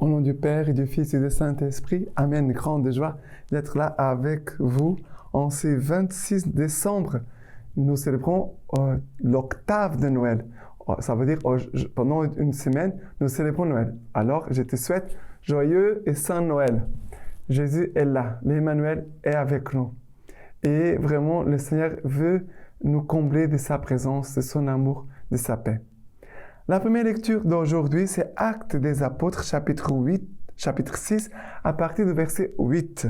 Au nom du Père et du Fils et du Saint-Esprit, Amen. Grande joie d'être là avec vous en ce 26 décembre. Nous célébrons l'octave de Noël. Ça veut dire pendant une semaine, nous célébrons Noël. Alors, je te souhaite joyeux et saint Noël. Jésus est là, l'Emmanuel est avec nous. Et vraiment, le Seigneur veut nous combler de sa présence, de son amour, de sa paix. La première lecture d'aujourd'hui, c'est Actes des Apôtres, chapitre 6, à partir du verset 8.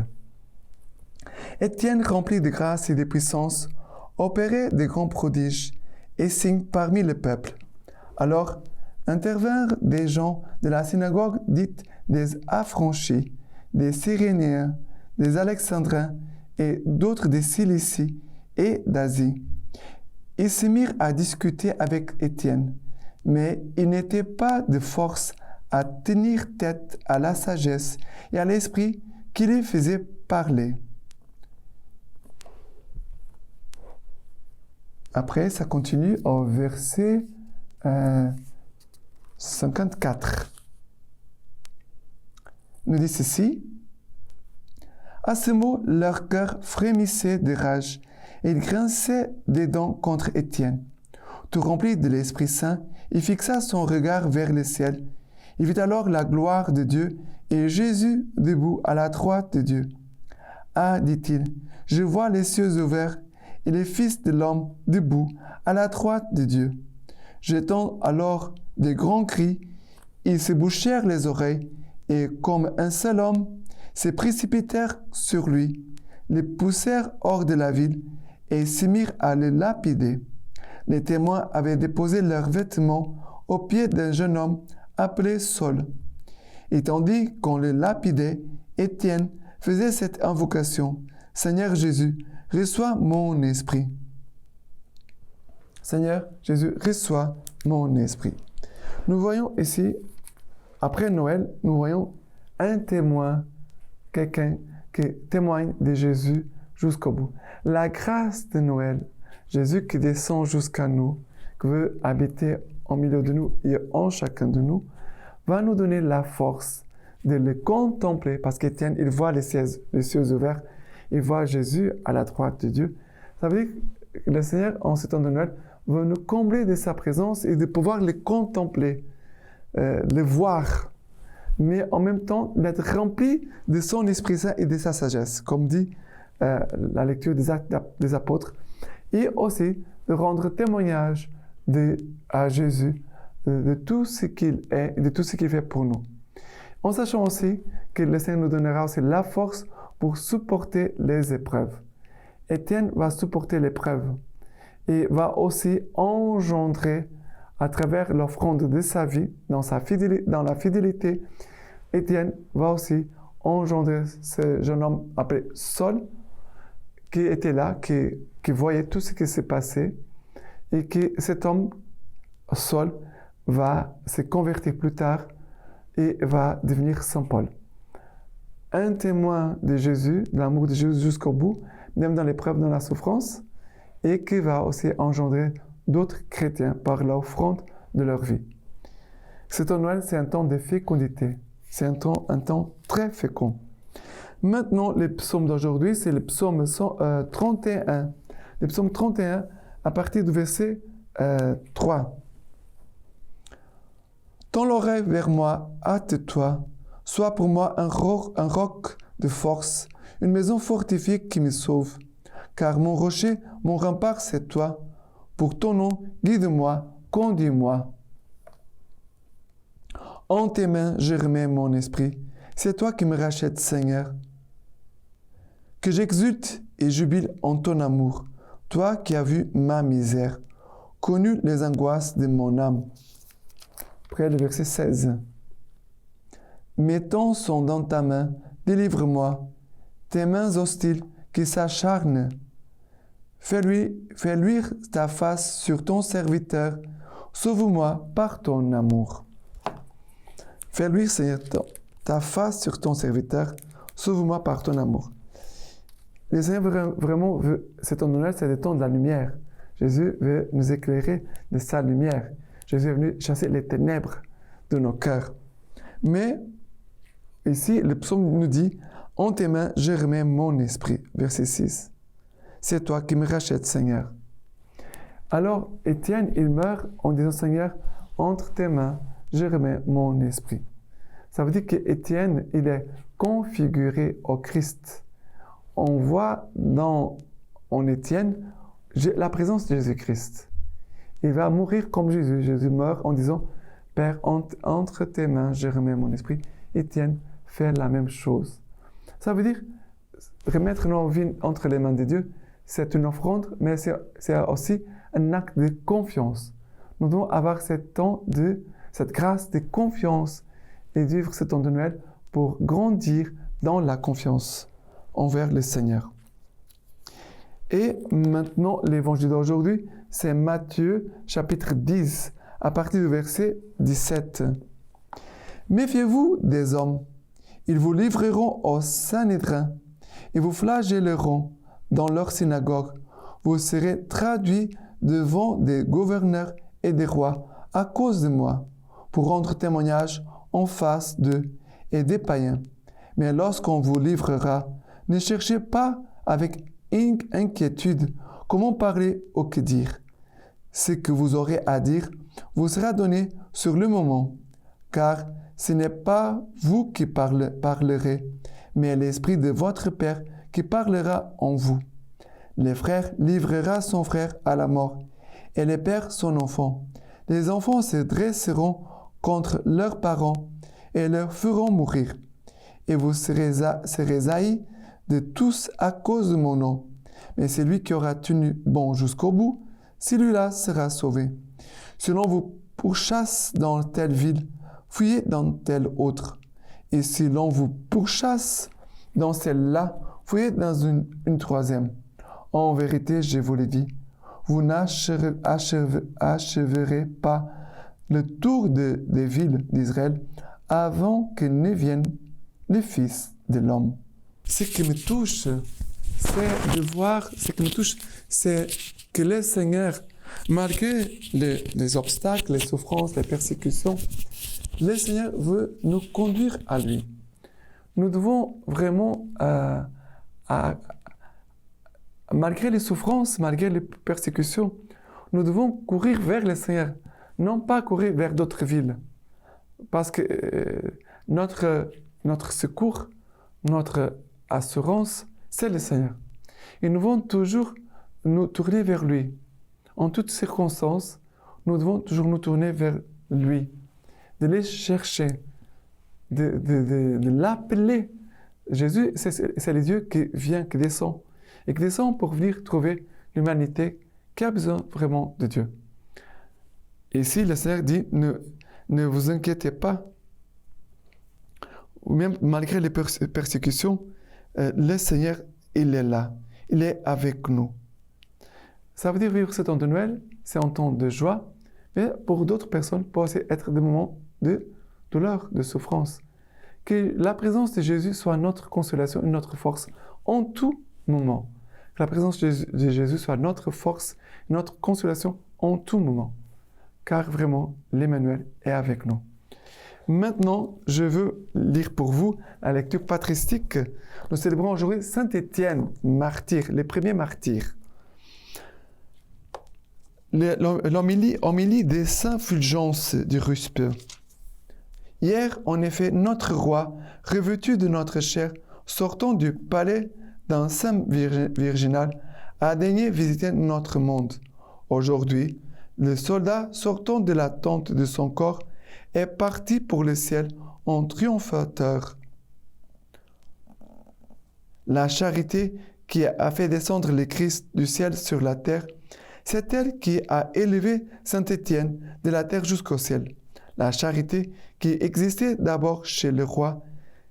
Étienne, rempli de grâce et de puissance, opérait de grands prodiges et signes parmi le peuple. Alors intervinrent des gens de la synagogue dite des Affranchis, des Cyrénéens, des Alexandrins et d'autres de Cilicie et d'Asie. Ils se mirent à discuter avec Étienne, mais ils n'étaient pas de force à tenir tête à la sagesse et à l'esprit qui les faisait parler. Après, ça continue au verset 54. Il nous dit ceci. À ce mot, leur cœur frémissait de rage et ils grinçaient des dents contre Étienne. Tout rempli de l'Esprit Saint, il fixa son regard vers le ciel. Il vit alors la gloire de Dieu et Jésus debout à la droite de Dieu. « Ah, dit-il, je vois les cieux ouverts et les fils de l'homme debout à la droite de Dieu. » Jetant alors de grands cris, ils se bouchèrent les oreilles et, comme un seul homme, se précipitèrent sur lui, le poussèrent hors de la ville et se mirent à le lapider. Les témoins avaient déposé leurs vêtements aux pieds d'un jeune homme appelé Saul. Et tandis qu'on le lapidait, Étienne faisait cette invocation. « Seigneur Jésus, reçois mon esprit. » Seigneur Jésus, reçois mon esprit. Nous voyons ici, après Noël, nous voyons un témoin, quelqu'un qui témoigne de Jésus jusqu'au bout. La grâce de Noël, Jésus qui descend jusqu'à nous, qui veut habiter au milieu de nous et en chacun de nous, va nous donner la force de le contempler, parce qu'Étienne, il voit les cieux ouverts, il voit Jésus à la droite de Dieu. Ça veut dire que le Seigneur, en ce temps de Noël, veut nous combler de sa présence et de pouvoir le contempler, le voir, mais en même temps d'être rempli de son Esprit Saint et de sa sagesse, comme dit la lecture des Actes des Apôtres, et aussi de rendre témoignage à Jésus de tout ce qu'il est et de tout ce qu'il fait pour nous. En sachant aussi que le Seigneur nous donnera aussi la force pour supporter les épreuves. Étienne va supporter l'épreuve et va aussi engendrer à travers l'offrande de sa vie, dans la fidélité, Étienne va aussi engendrer ce jeune homme appelé Saul, qui était là, qui voyait tout ce qui s'est passé, et que cet homme, Saul, va se convertir plus tard et va devenir Saint Paul. Un témoin de Jésus, de l'amour de Jésus jusqu'au bout, même dans l'épreuve, dans la souffrance, et qui va aussi engendrer d'autres chrétiens par l'offrande de leur vie. Ce temps de Noël, c'est un temps de fécondité. C'est un temps très fécond. Maintenant, le psaume d'aujourd'hui, c'est le psaume 31. Le psaume 31, à partir du verset 3. « Tends l'oreille vers moi, hâte-toi, sois pour moi un roc de force, une maison fortifiée qui me sauve. Car mon rocher, mon rempart, c'est toi. Pour ton nom, guide-moi, conduis-moi. En tes mains, je remets mon esprit. C'est toi qui me rachètes, Seigneur. Que j'exulte et jubile en ton amour, toi qui as vu ma misère, connu les angoisses de mon âme. » Après le verset 16. « Mes temps sont dans ta main, délivre-moi. Tes mains hostiles qui s'acharnent. Fais luire ta face sur ton serviteur. Sauve-moi par ton amour. » Fais luire, Seigneur, ta face sur ton serviteur. Sauve-moi par ton amour. Le Seigneur vraiment veut, c'est temps de Noël, c'est le temps de la lumière. Jésus veut nous éclairer de sa lumière. Jésus est venu chasser les ténèbres de nos cœurs. Mais ici, le psaume nous dit « En tes mains, je remets mon esprit ». Verset 6. « C'est toi qui me rachètes, Seigneur ». Alors, Étienne, il meurt en disant « Seigneur, entre tes mains, je remets mon esprit ». Ça veut dire qu'Étienne, il est configuré au Christ. On voit en Étienne la présence de Jésus-Christ. Il va mourir comme Jésus. Jésus meurt en disant « Père, entre tes mains, je remets mon esprit ». Étienne fait la même chose. Ça veut dire remettre nos vies entre les mains de Dieu, c'est une offrande, mais c'est aussi un acte de confiance. Nous devons avoir cette grâce de confiance et vivre ce temps de Noël pour grandir dans la confiance envers le Seigneur. Et maintenant, l'évangile d'aujourd'hui, c'est Matthieu chapitre 10, à partir du verset 17. « Méfiez-vous des hommes, ils vous livreront au Sanhédrin, et vous flagelleront dans leur synagogue. Vous serez traduits devant des gouverneurs et des rois à cause de moi, pour rendre témoignage en face d'eux et des païens. Mais lorsqu'on vous livrera, ne cherchez pas avec inquiétude comment parler ou que dire. Ce que vous aurez à dire vous sera donné sur le moment, car ce n'est pas vous qui parlerez, mais l'Esprit de votre Père qui parlera en vous. Les frères livrera son frère à la mort, et les pères son enfant. Les enfants se dresseront contre leurs parents et leur feront mourir. Et vous serez haïs de tous à cause de mon nom. Mais celui qui aura tenu bon jusqu'au bout, celui-là sera sauvé. Si l'on vous pourchasse dans telle ville, fuyez dans telle autre. Et si l'on vous pourchasse dans celle-là, fuyez dans une troisième. En vérité, je vous le dis, vous n'acheverez pas le tour des villes d'Israël avant que ne vienne le Fils de l'homme. Ce qui me touche, c'est que le Seigneur, malgré les obstacles, les souffrances, les persécutions, le Seigneur veut nous conduire à lui. Nous devons vraiment, malgré les souffrances, malgré les persécutions, nous devons courir vers le Seigneur, non pas courir vers d'autres villes. Parce que notre secours, notre assurance, c'est le Seigneur. Et nous devons toujours nous tourner vers lui. En toutes circonstances, nous devons toujours nous tourner vers lui, de les chercher, de l'appeler. Jésus, c'est le Dieu qui vient, qui descend, et qui descend pour venir trouver l'humanité qui a besoin vraiment de Dieu. Et ici, le Seigneur dit, ne vous inquiétez pas, même malgré les persécutions, le Seigneur, il est là, il est avec nous. Ça veut dire vivre ce temps de Noël, c'est un temps de joie, mais pour d'autres personnes, peut aussi être des moments de douleur, de souffrance. Que la présence de Jésus soit notre consolation, notre force en tout moment. Que la présence de Jésus soit notre force, notre consolation en tout moment. Car vraiment, l'Emmanuel est avec nous. Maintenant, je veux lire pour vous la lecture patristique. Nous célébrons aujourd'hui Saint Étienne, martyr, les premiers martyrs. L'homélie des Saints Fulgence du Ruspe. Hier, en effet, notre roi, revêtu de notre chair, sortant du palais d'un saint virginal, a daigné visiter notre monde. Aujourd'hui, le soldat, sortant de la tente de son corps, est parti pour le ciel en triomphateur. La charité qui a fait descendre le Christ du ciel sur la terre, c'est elle qui a élevé Saint Étienne de la terre jusqu'au ciel. La charité qui existait d'abord chez le roi,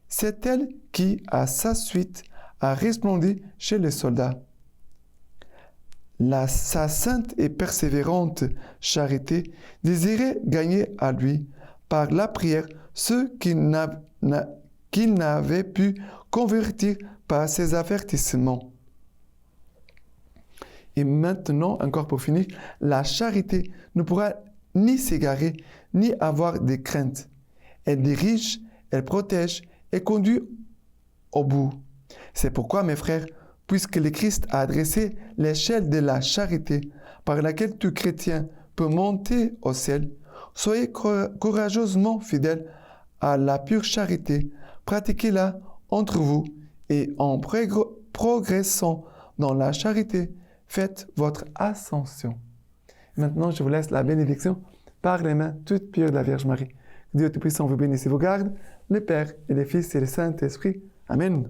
c'est elle qui, à sa suite, a resplendi chez les soldats. Sa sainte et persévérante charité désirait gagner à lui, par la prière, ceux qu'il n'avait pu convertir par ses avertissements. Et maintenant, encore pour finir, la charité ne pourra ni s'égarer, ni avoir des craintes. Elle dirige, elle protège est conduit au bout. C'est pourquoi, mes frères, puisque le Christ a adressé l'échelle de la charité par laquelle tout chrétien peut monter au ciel, soyez courageusement fidèles à la pure charité, pratiquez-la entre vous et en progressant dans la charité, faites votre ascension. Maintenant, je vous laisse la bénédiction par les mains toutes pures de la Vierge Marie. Dieu Tout-Puissant vous bénisse et vous garde, le Père et le Fils et le Saint-Esprit. Amen.